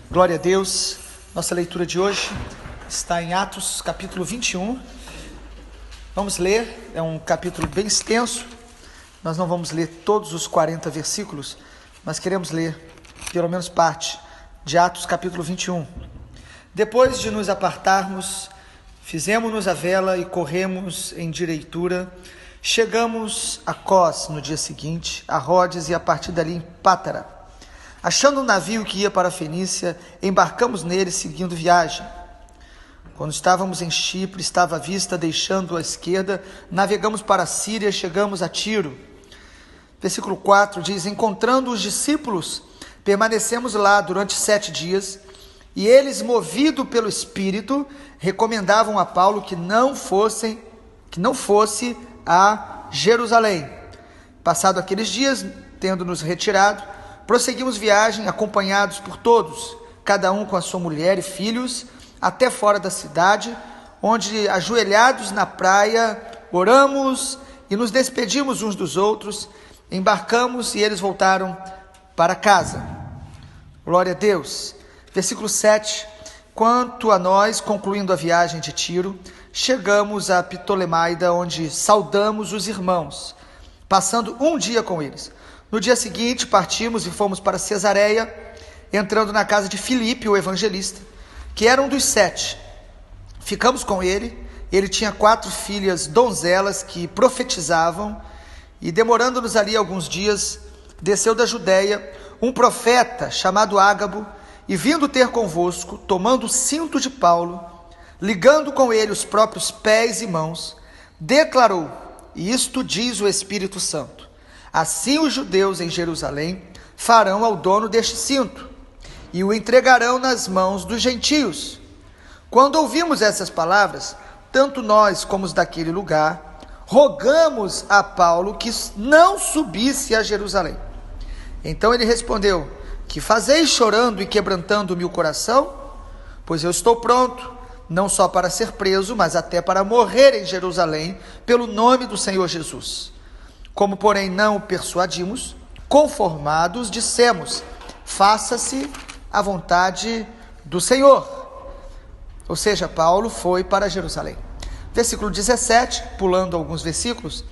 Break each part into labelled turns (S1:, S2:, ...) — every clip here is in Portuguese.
S1: Glória a Deus. Nossa leitura de hoje está em Atos capítulo 21. Vamos ler, é um capítulo bem extenso. Nós não vamos ler todos os 40 versículos, mas queremos ler pelo menos parte de Atos capítulo 21. Depois de nos apartarmos, fizemos-nos a vela e corremos em direitura. Chegamos a Cós no dia seguinte, a Rodes e a partir dali em Pátara. Achando um navio que ia para a Fenícia, embarcamos nele seguindo viagem. Quando estávamos em Chipre, estava à vista, deixando à esquerda, navegamos para a Síria, chegamos a Tiro. Versículo 4 diz: encontrando os discípulos, permanecemos lá durante 7 dias, e eles, movidos pelo Espírito, recomendavam a Paulo que não fosse a Jerusalém. Passado aqueles dias, tendo nos retirado, prosseguimos viagem, acompanhados por todos, cada um com a sua mulher e filhos, até fora da cidade, onde, ajoelhados na praia, oramos e nos despedimos uns dos outros, embarcamos e eles voltaram para casa. Glória a Deus. Versículo 7, quanto a nós, concluindo a viagem de Tiro, chegamos a Ptolemaida, onde saudamos os irmãos, passando um dia com eles. No dia seguinte partimos e fomos para Cesareia, entrando na casa de Filipe, o evangelista, que era um dos 7. Ficamos com ele. Ele tinha 4 filhas donzelas que profetizavam, e demorando-nos ali alguns dias, desceu da Judéia um profeta chamado Ágabo, e vindo ter convosco, tomando o cinto de Paulo, ligando com ele os próprios pés e mãos, declarou: e isto diz o Espírito Santo, assim os judeus em Jerusalém farão ao dono deste cinto, e o entregarão nas mãos dos gentios. Quando ouvimos essas palavras, tanto nós como os daquele lugar, rogamos a Paulo que não subisse a Jerusalém. Então ele respondeu: que fazeis chorando e quebrantando-me o coração? Pois eu estou pronto, não só para ser preso, mas até para morrer em Jerusalém, pelo nome do Senhor Jesus. Como, porém, não o persuadimos, conformados, dissemos: faça-se a vontade do Senhor. Ou seja, Paulo foi para Jerusalém. Versículo 17, pulando alguns versículos,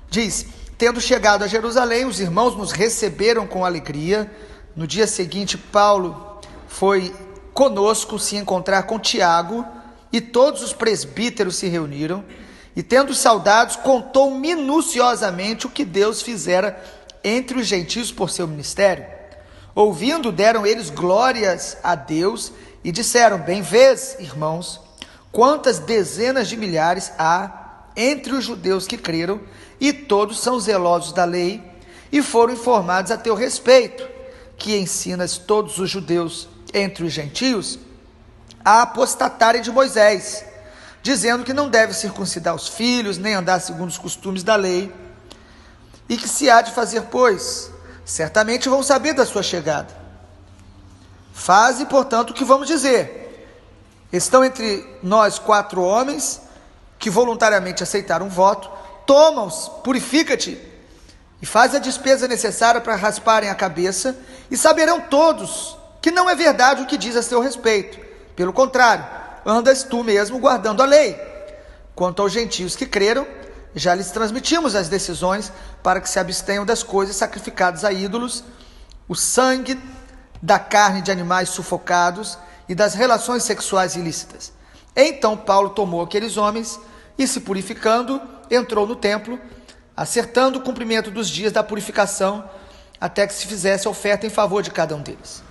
S1: diz: tendo chegado a Jerusalém, os irmãos nos receberam com alegria. No dia seguinte, Paulo foi conosco se encontrar com Tiago, e todos os presbíteros se reuniram, e tendo saudades, contou minuciosamente o que Deus fizera entre os gentios por seu ministério. Ouvindo, deram eles glórias a Deus, e disseram: bem vês, irmãos, quantas dezenas de milhares há entre os judeus que creram, e todos são zelosos da lei, e foram informados a teu respeito, que ensinas todos os judeus entre os gentios a apostatarem de Moisés, dizendo que não deve circuncidar os filhos, nem andar segundo os costumes da lei, e que se há de fazer, pois, certamente vão saber da sua chegada. Faze, portanto, o que vamos dizer. Estão entre nós 4 homens que voluntariamente aceitaram o voto. Toma-os, purifica-te, e faz a despesa necessária para rasparem a cabeça, e saberão todos que não é verdade o que diz a seu respeito. Pelo contrário, andas tu mesmo guardando a lei. Quanto aos gentios que creram, já lhes transmitimos as decisões para que se abstenham das coisas sacrificadas a ídolos, o sangue, da carne de animais sufocados e das relações sexuais ilícitas. Então Paulo tomou aqueles homens e, se purificando, entrou no templo, acertando o cumprimento dos dias da purificação, até que se fizesse oferta em favor de cada um deles.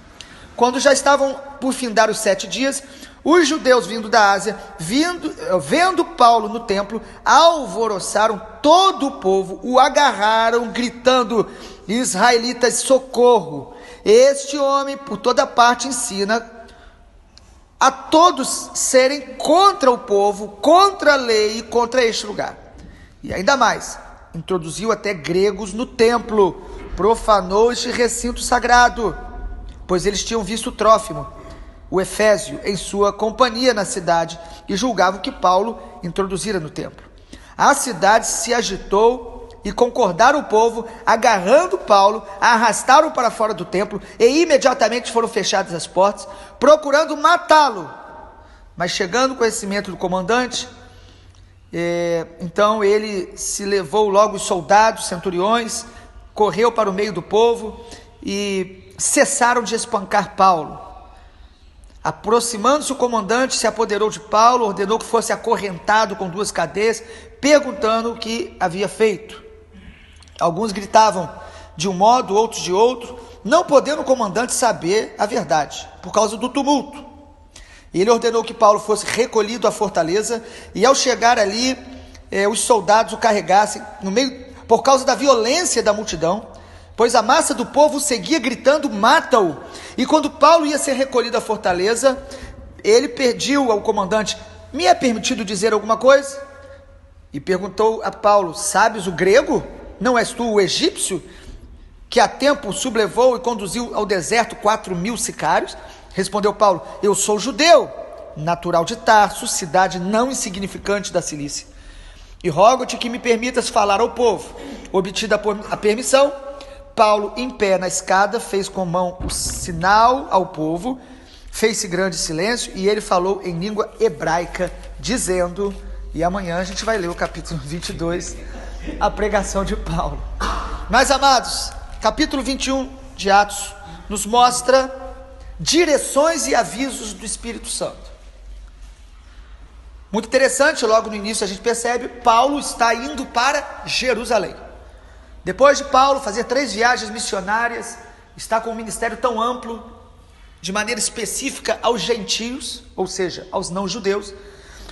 S1: Quando já estavam por findar os 7 dias, os judeus vindo da Ásia, vendo Paulo no templo, alvoroçaram todo o povo, o agarraram, gritando: israelitas, socorro! Este homem por toda parte ensina a todos serem contra o povo, contra a lei e contra este lugar. E ainda mais, introduziu até gregos no templo, profanou este recinto sagrado, pois eles tinham visto Trófimo, o Efésio, em sua companhia na cidade, e julgavam que Paulo introduzira no templo. A cidade se agitou e concordaram o povo, agarrando Paulo, arrastaram para fora do templo, e imediatamente foram fechadas as portas, procurando matá-lo. Mas chegando o conhecimento do comandante, então ele se levou logo os soldados, centuriões, correu para o meio do povo, e cessaram de espancar Paulo. Aproximando-se o comandante, se apoderou de Paulo, ordenou que fosse acorrentado com 2 cadeias, perguntando o que havia feito. Alguns gritavam de um modo, outros de outro, não podendo o comandante saber a verdade, por causa do tumulto. Ele ordenou que Paulo fosse recolhido à fortaleza, e ao chegar ali, os soldados o carregassem, no meio, por causa da violência da multidão, pois a massa do povo seguia gritando, mata-o. E quando Paulo ia ser recolhido à fortaleza, ele pediu ao comandante, me é permitido dizer alguma coisa? E perguntou a Paulo, sabes o grego? Não és tu o egípcio, que há tempo sublevou e conduziu ao deserto 4.000 sicários? Respondeu Paulo, eu sou judeu, natural de Tarso, cidade não insignificante da Cilícia. E rogo-te que me permitas falar ao povo. Obtida a permissão, Paulo, em pé na escada, fez com a mão o sinal ao povo, fez-se grande silêncio, e ele falou em língua hebraica, dizendo, e amanhã a gente vai ler o capítulo 22, a pregação de Paulo. Mas, amados, capítulo 21 de Atos nos mostra direções e avisos do Espírito Santo. Muito interessante, logo no início a gente percebe, Paulo está indo para Jerusalém. Depois de Paulo fazer 3 viagens missionárias, está com um ministério tão amplo, de maneira específica aos gentios, ou seja, aos não-judeus,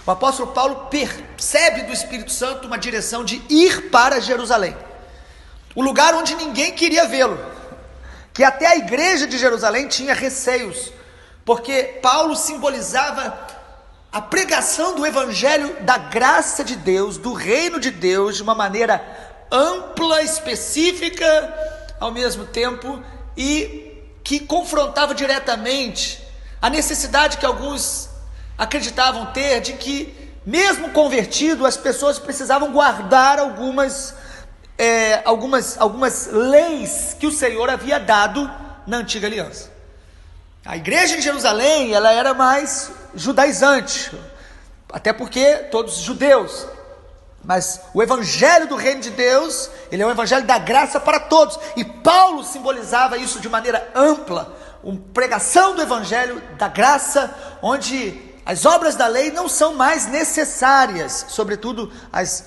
S1: o apóstolo Paulo percebe do Espírito Santo uma direção de ir para Jerusalém, o lugar onde ninguém queria vê-lo, que até a igreja de Jerusalém tinha receios, porque Paulo simbolizava a pregação do evangelho da graça de Deus, do reino de Deus, de uma maneira ampla, específica, ao mesmo tempo, e que confrontava diretamente a necessidade que alguns acreditavam ter de que, mesmo convertido, as pessoas precisavam guardar algumas leis que o Senhor havia dado na antiga aliança. A igreja em Jerusalém, ela era mais judaizante, até porque todos judeus, mas o evangelho do reino de Deus, ele é um evangelho da graça para todos, e Paulo simbolizava isso de maneira ampla, uma pregação do evangelho da graça, onde as obras da lei não são mais necessárias, sobretudo as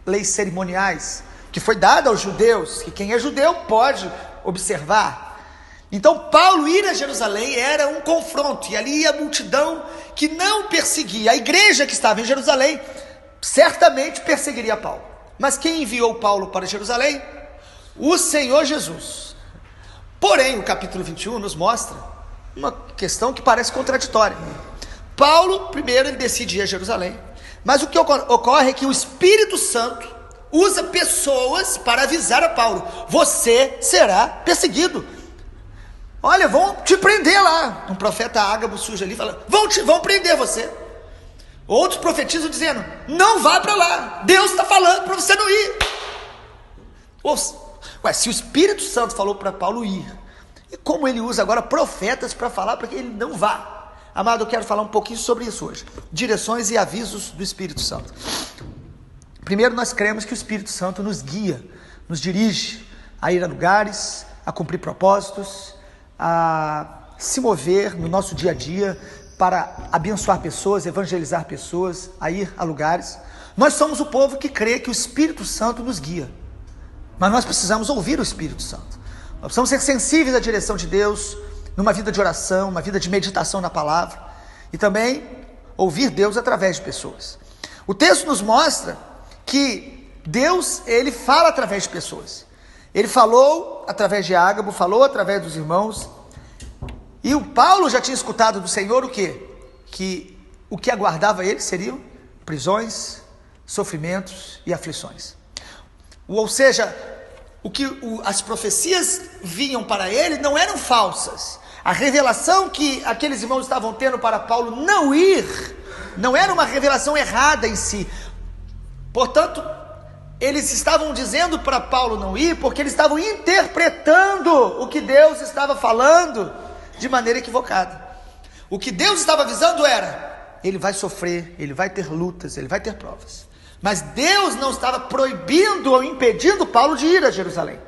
S1: leis cerimoniais, que foi dada aos judeus, que quem é judeu pode observar. Então Paulo ir a Jerusalém era um confronto, e ali ia a multidão que não perseguia, a igreja que estava em Jerusalém certamente perseguiria Paulo, mas quem enviou Paulo para Jerusalém? O Senhor Jesus. Porém, o capítulo 21 nos mostra uma questão que parece contraditória. Paulo, primeiro, ele decide ir a Jerusalém, mas o que ocorre é que o Espírito Santo usa pessoas para avisar a Paulo, você será perseguido, olha, vão te prender lá. Um profeta Ágabo surge ali e fala, vão prender você. Outros profetizam dizendo, não vá para lá, Deus está falando para você não ir. Se o Espírito Santo falou para Paulo ir, e como ele usa agora profetas para falar para que ele não vá? Amado, eu quero falar um pouquinho sobre isso hoje, direções e avisos do Espírito Santo. Primeiro, nós cremos que o Espírito Santo nos guia, nos dirige a ir a lugares, a cumprir propósitos, a se mover no nosso dia a dia, para abençoar pessoas, evangelizar pessoas, a ir a lugares. Nós somos o povo que crê que o Espírito Santo nos guia, mas nós precisamos ouvir o Espírito Santo, nós precisamos ser sensíveis à direção de Deus, numa vida de oração, uma vida de meditação na palavra, e também ouvir Deus através de pessoas. O texto nos mostra que Deus, ele fala através de pessoas, ele falou através de Ágabo, falou através dos irmãos, e o Paulo já tinha escutado do Senhor o quê? Que o que aguardava ele seriam prisões, sofrimentos e aflições. Ou seja, as profecias vinham para ele não eram falsas. A revelação que aqueles irmãos estavam tendo para Paulo não ir, não era uma revelação errada em si. Portanto, eles estavam dizendo para Paulo não ir, porque eles estavam interpretando o que Deus estava falando de maneira equivocada. O que Deus estava avisando era: ele vai sofrer, ele vai ter lutas, ele vai ter provas. Mas Deus não estava proibindo ou impedindo Paulo de ir a Jerusalém.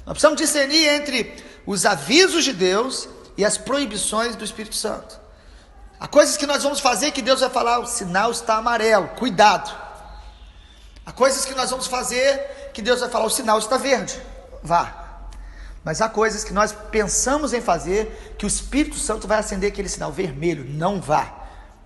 S1: Nós precisamos discernir entre os avisos de Deus e as proibições do Espírito Santo. Há coisas que nós vamos fazer que Deus vai falar: o sinal está amarelo, cuidado. Há coisas que nós vamos fazer que Deus vai falar: o sinal está verde, vá. Mas há coisas que nós pensamos em fazer que o Espírito Santo vai acender aquele sinal vermelho: não vá.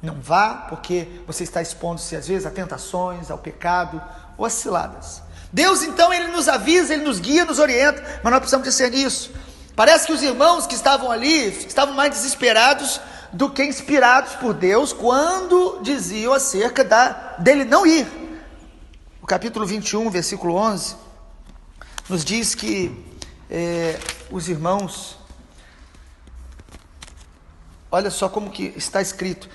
S1: Não vá, porque você está expondo-se às vezes a tentações, ao pecado ou a ciladas. Deus então, ele nos avisa, ele nos guia, nos orienta, mas nós precisamos discernir isso. Parece que os irmãos que estavam ali estavam mais desesperados do que inspirados por Deus quando diziam acerca dele não ir. O capítulo 21, versículo 11, nos diz que os irmãos, olha só como que está escrito: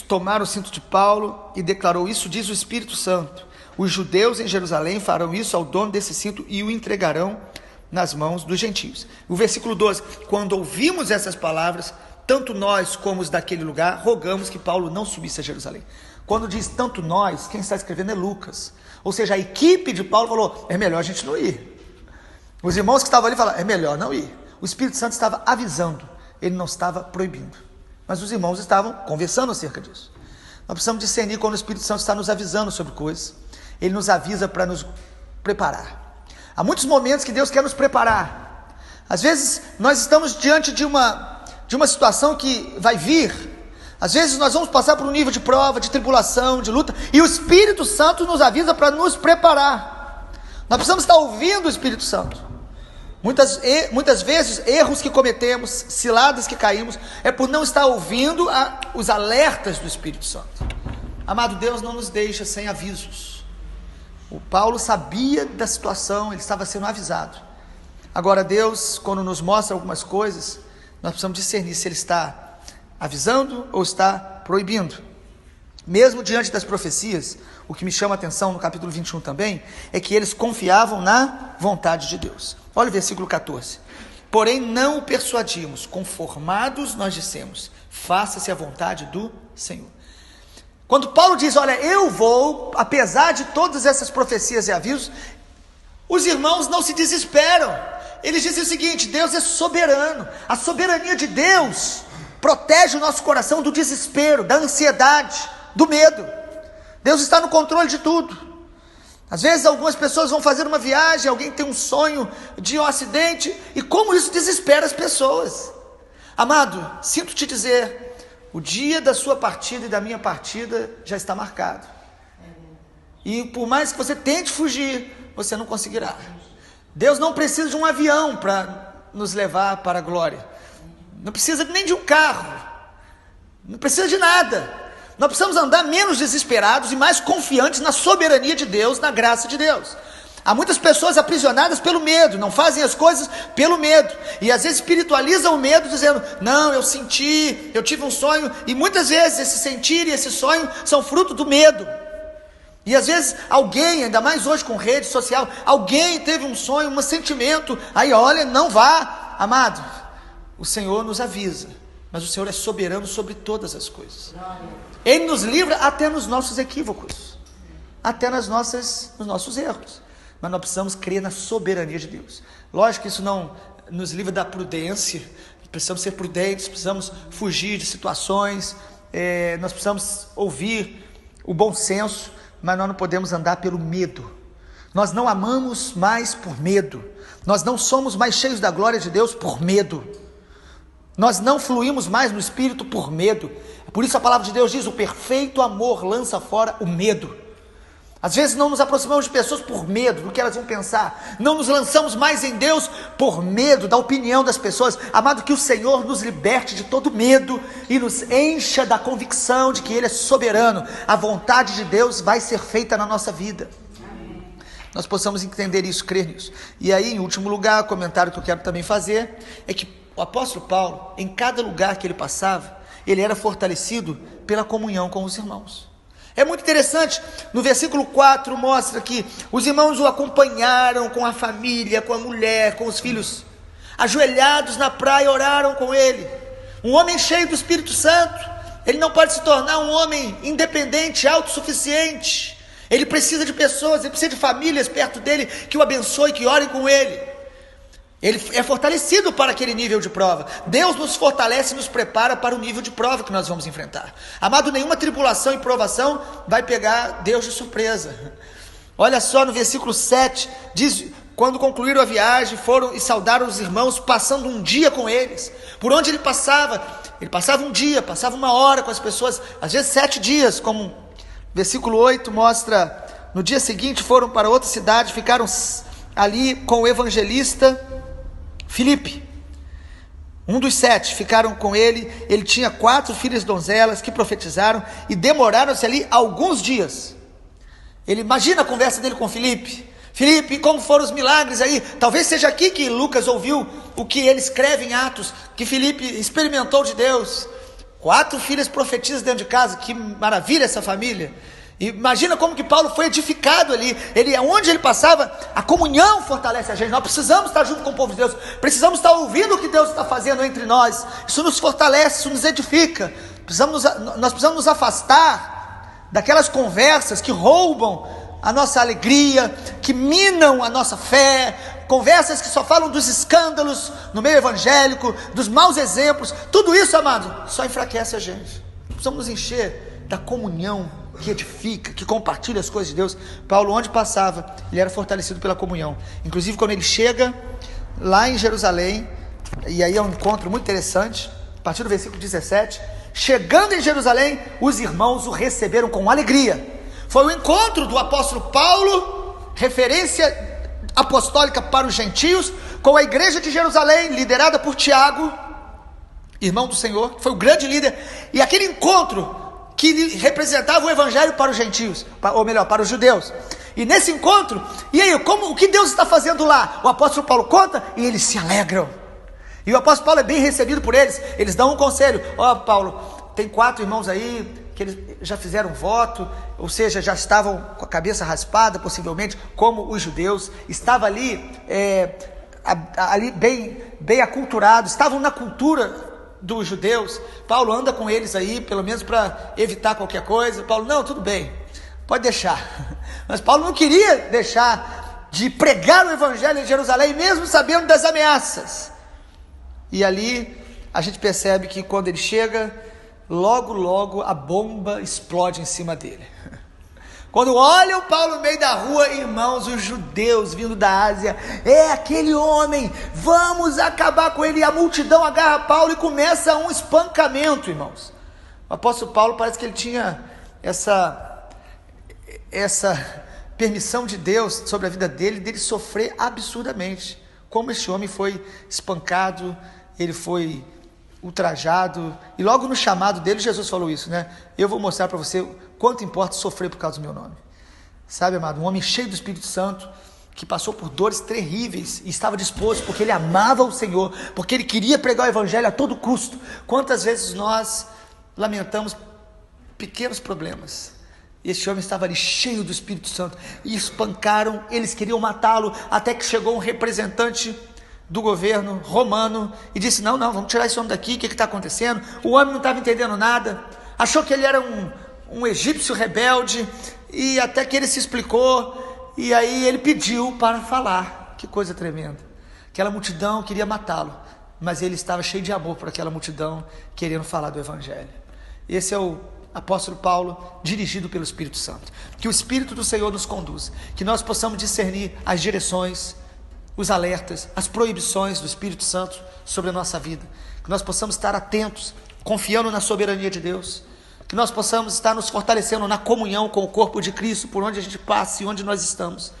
S1: tomaram o cinto de Paulo e declarou: isso diz o Espírito Santo, os judeus em Jerusalém farão isso ao dono desse cinto e o entregarão nas mãos dos gentios. O versículo 12, quando ouvimos essas palavras, tanto nós como os daquele lugar, rogamos que Paulo não subisse a Jerusalém. Quando diz tanto nós, quem está escrevendo é Lucas. Ou seja, a equipe de Paulo falou: é melhor a gente não ir. Os irmãos que estavam ali falaram: é melhor não ir. O Espírito Santo estava avisando, ele não estava proibindo. Mas os irmãos estavam conversando acerca disso. Nós precisamos discernir quando o Espírito Santo está nos avisando sobre coisas. Ele nos avisa para nos preparar. Há muitos momentos que Deus quer nos preparar. Às vezes nós estamos diante de uma situação que vai vir. Às vezes nós vamos passar por um nível de prova, de tribulação, de luta, e o Espírito Santo nos avisa para nos preparar. Nós precisamos estar ouvindo o Espírito Santo. Muitas vezes, erros que cometemos, ciladas que caímos, é por não estar ouvindo os alertas do Espírito Santo. Amado, Deus não nos deixa sem avisos. O Paulo sabia da situação, ele estava sendo avisado. Agora Deus, quando nos mostra algumas coisas, nós precisamos discernir se ele está avisando ou está proibindo. Mesmo diante das profecias, o que me chama a atenção no capítulo 21 também, é que eles confiavam na vontade de Deus. Olha o versículo 14. Porém não o persuadimos, conformados nós dissemos: faça-se a vontade do Senhor. Quando Paulo diz: olha, eu vou, apesar de todas essas profecias e avisos, os irmãos não se desesperam. Eles dizem o seguinte: Deus é soberano. A soberania de Deus protege o nosso coração do desespero, da ansiedade, do medo. Deus está no controle de tudo. Às vezes algumas pessoas vão fazer uma viagem, alguém tem um sonho de um acidente, e como isso desespera as pessoas. Amado, sinto te dizer, o dia da sua partida e da minha partida já está marcado. E por mais que você tente fugir, você não conseguirá. Deus não precisa de um avião para nos levar para a glória. Não precisa nem de um carro. Não precisa de nada. Nós precisamos andar menos desesperados e mais confiantes na soberania de Deus, na graça de Deus. Há muitas pessoas aprisionadas pelo medo, não fazem as coisas pelo medo, e às vezes espiritualizam o medo dizendo: não, eu senti, eu tive um sonho, e muitas vezes esse sentir e esse sonho são fruto do medo. E às vezes alguém, ainda mais hoje com rede social, alguém teve um sonho, um sentimento, aí olha, não vá. Amado, o Senhor nos avisa, mas o Senhor é soberano sobre todas as coisas. Ele nos livra até nos nossos equívocos, até nos nossos erros. Mas nós precisamos crer na soberania de Deus. Lógico que isso não nos livra da prudência. Precisamos ser prudentes, precisamos fugir de situações, nós precisamos ouvir o bom senso, mas nós não podemos andar pelo medo. Nós não amamos mais por medo. Nós não somos mais cheios da glória de Deus por medo. Nós não fluímos mais no Espírito por medo. Por isso a palavra de Deus diz: o perfeito amor lança fora o medo. Às vezes não nos aproximamos de pessoas por medo do que elas vão pensar. Não nos lançamos mais em Deus por medo da opinião das pessoas. Amado, que o Senhor nos liberte de todo medo e nos encha da convicção de que Ele é soberano. A vontade de Deus vai ser feita na nossa vida. Nós possamos entender isso, crer nisso. E aí, em último lugar, o comentário que eu quero também fazer é que o apóstolo Paulo, em cada lugar que ele passava, ele era fortalecido pela comunhão com os irmãos. É muito interessante, no versículo 4 mostra que os irmãos o acompanharam com a família, com a mulher, com os filhos, ajoelhados na praia, oraram com ele. Um homem cheio do Espírito Santo, ele não pode se tornar um homem independente, autossuficiente. Ele precisa de pessoas, ele precisa de famílias perto dele, que o abençoem, que orem com ele. Ele é fortalecido para aquele nível de prova. Deus nos fortalece e nos prepara para o nível de prova que nós vamos enfrentar. Amado, nenhuma tribulação e provação vai pegar Deus de surpresa. Olha só no versículo 7, diz: quando concluíram a viagem, foram e saudaram os irmãos, passando um dia com eles. Por onde ele passava um dia, passava uma hora com as pessoas, às vezes 7 dias, como versículo 8 mostra. No dia seguinte foram para outra cidade, ficaram ali com o evangelista Filipe, um dos 7, ficaram com ele. Ele tinha 4 filhas donzelas que profetizaram e demoraram-se ali alguns dias. Ele imagina a conversa dele com Filipe. Filipe, como foram os milagres aí? Talvez seja aqui que Lucas ouviu o que ele escreve em Atos, que Filipe experimentou de Deus. 4 filhas profetizas dentro de casa, que maravilha essa família. Imagina como que Paulo foi edificado ali. Onde ele passava, a comunhão fortalece a gente. Nós precisamos estar junto com o povo de Deus, precisamos estar ouvindo o que Deus está fazendo entre nós. Isso nos fortalece, isso nos edifica. Nós precisamos nos afastar daquelas conversas que roubam a nossa alegria, que minam a nossa fé, conversas que só falam dos escândalos no meio evangélico, dos maus exemplos. Tudo isso, amado, só enfraquece a gente. Precisamos nos encher da comunhão que edifica, que compartilha as coisas de Deus. Paulo, onde passava, ele era fortalecido pela comunhão. Inclusive quando ele chega lá em Jerusalém, e aí é um encontro muito interessante, a partir do versículo 17, chegando em Jerusalém, os irmãos o receberam com alegria. Foi o encontro do apóstolo Paulo, referência apostólica para os gentios, com a igreja de Jerusalém, liderada por Tiago, irmão do Senhor, que foi o grande líder, e aquele encontro que representava o evangelho para os gentios, ou melhor, para os judeus. E nesse encontro, e aí, o que Deus está fazendo lá? O apóstolo Paulo conta e eles se alegram. E o apóstolo Paulo é bem recebido por eles. Eles dão um conselho: Paulo, tem 4 irmãos aí que eles já fizeram voto, ou seja, já estavam com a cabeça raspada, possivelmente, como os judeus. Estava ali, ali bem aculturados, estavam na cultura dos judeus. Paulo anda com eles aí, pelo menos para evitar qualquer coisa. Paulo, não, tudo bem, pode deixar. Mas Paulo não queria deixar de pregar o evangelho em Jerusalém, mesmo sabendo das ameaças. E ali a gente percebe que quando ele chega, logo a bomba explode em cima dele. Quando olham Paulo no meio da rua, irmãos, os judeus vindo da Ásia: é aquele homem, vamos acabar com ele. E a multidão agarra Paulo e começa um espancamento, irmãos. O apóstolo Paulo parece que ele tinha essa permissão de Deus sobre a vida dele sofrer absurdamente. Como esse homem foi espancado, ele foi ultrajado, e logo no chamado dele, Jesus falou isso, né? Eu vou mostrar para você quanto importa sofrer por causa do meu nome. Sabe, amado, um homem cheio do Espírito Santo, que passou por dores terríveis, e estava disposto, porque ele amava o Senhor, porque ele queria pregar o evangelho a todo custo. Quantas vezes nós lamentamos pequenos problemas? Este homem estava ali cheio do Espírito Santo, e espancaram, eles queriam matá-lo, até que chegou um representante do governo romano e disse: não, vamos tirar esse homem daqui, o que está acontecendo? O homem não estava entendendo nada, achou que ele era um egípcio rebelde, e até que ele se explicou, e aí ele pediu para falar. Que coisa tremenda. Aquela multidão queria matá-lo, mas ele estava cheio de amor por aquela multidão, querendo falar do evangelho. Esse é o apóstolo Paulo, dirigido pelo Espírito Santo. Que o Espírito do Senhor nos conduza, que nós possamos discernir as direções, os alertas, as proibições do Espírito Santo sobre a nossa vida, que nós possamos estar atentos, confiando na soberania de Deus, que nós possamos estar nos fortalecendo na comunhão com o corpo de Cristo, por onde a gente passa e onde nós estamos,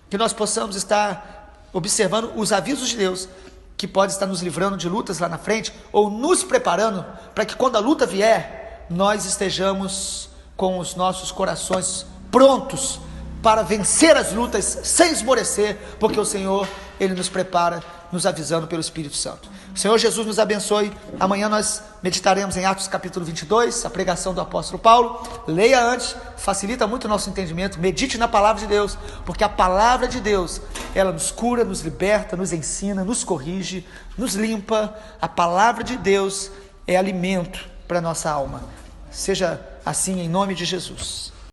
S1: que nós possamos estar observando os avisos de Deus, que pode estar nos livrando de lutas lá na frente, ou nos preparando para que quando a luta vier, nós estejamos com os nossos corações prontos para vencer as lutas sem esmorecer, porque o Senhor, Ele nos prepara nos avisando pelo Espírito Santo. O Senhor Jesus nos abençoe. Amanhã nós meditaremos em Atos capítulo 22, a pregação do apóstolo Paulo. Leia antes, facilita muito o nosso entendimento. Medite na palavra de Deus, porque a palavra de Deus, ela nos cura, nos liberta, nos ensina, nos corrige, nos limpa. A palavra de Deus é alimento para a nossa alma. Seja assim em nome de Jesus.